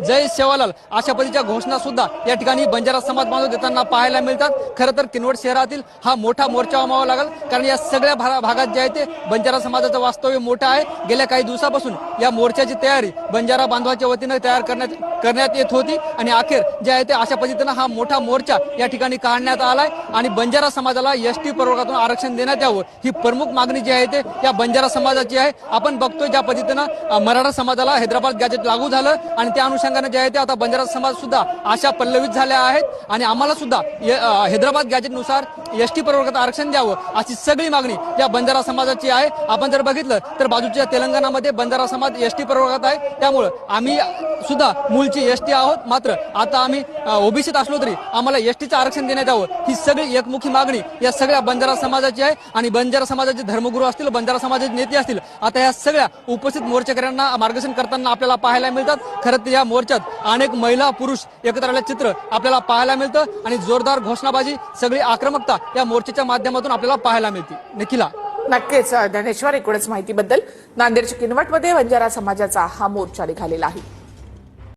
जय सेवालाल अशा पद्धतीच्या घोषणा सुद्धा या ठिकाणी बंजारा समाज बांधव देताना पाहायला मिळतात। खरं तर किनवट शहरातील हा मोठा मोर्चा उमवावा लागेल, कारण या सगळ्या भागात जे आहे ते बंजारा समाजाचं वास्तव्य मोठं आहे। गेल्या काही दिवसापासून या मोर्चाची तयारी बंजारा बांधवाच्या वतीने तयार करण्यात येत होती आणि अखेर जे आहे ते अशा पद्धतीनं हा मोठा मोर्चा या ठिकाणी काढण्यात आलाय आणि बंजारा समाजाला एसटी प्रवर्गातून आरक्षण देण्यात यावं ही प्रमुख मागणी जी आहे ते या बंजारा समाजाची आहे। आपण बघतोय ज्या पद्धतीनं मराठा समाजाला हैदराबाद गॅजेट लागू झालं आणि त्या अनुषंगाने जे आहे ते आता बंजारा समाज सुद्धा आशा पल्लवित झाल्या आहेत आणि आम्हाला सुद्धा हैदराबाद गॅजेटनुसार एसटी प्रवर्गात आरक्षण द्यावं अशी सगळी मागणी या बंजारा समाजाची आहे। आपण जर बघितलं तर बाजूच्या तेलंगणामध्ये बंजारा समाज एसटी प्रवर्गात आहे, त्यामुळे आम्ही सुद्धा मूळची एसटी आहोत, मात्र आता आम्ही ओबीसीत असलो तरी आम्हाला एसटीचं आरक्षण देण्यात यावं ही सगळी एकमुखी मागणी या सगळ्या बंजारा समाजाची आहे। आणि बंजारा समाजाचे धर्मगुरू असतील, बंजारा समाजाचे नेते असतील, आता या सगळ्या उपस्थित मोर्चेकऱ्यांना मार्गदर्शन करताना आपल्याला पाहायला मिळतात। खरं तर या मोर्चात अनेक महिला पुरुष एकत्र आलेलं चित्र आपल्याला पाहायला मिळतं आणि जोरदार घोषणाबाजी सगळी आक्रमकता या मोर्चाच्या माध्यमातून आपल्याला पाहायला मिळते। निखिला, नक्कीच धनेश्वर, एकूणच माहितीबद्दल। नांदेडच्या किनवटमध्ये बंजारा समाजाचा हा मोर्चा निघालेला आहे।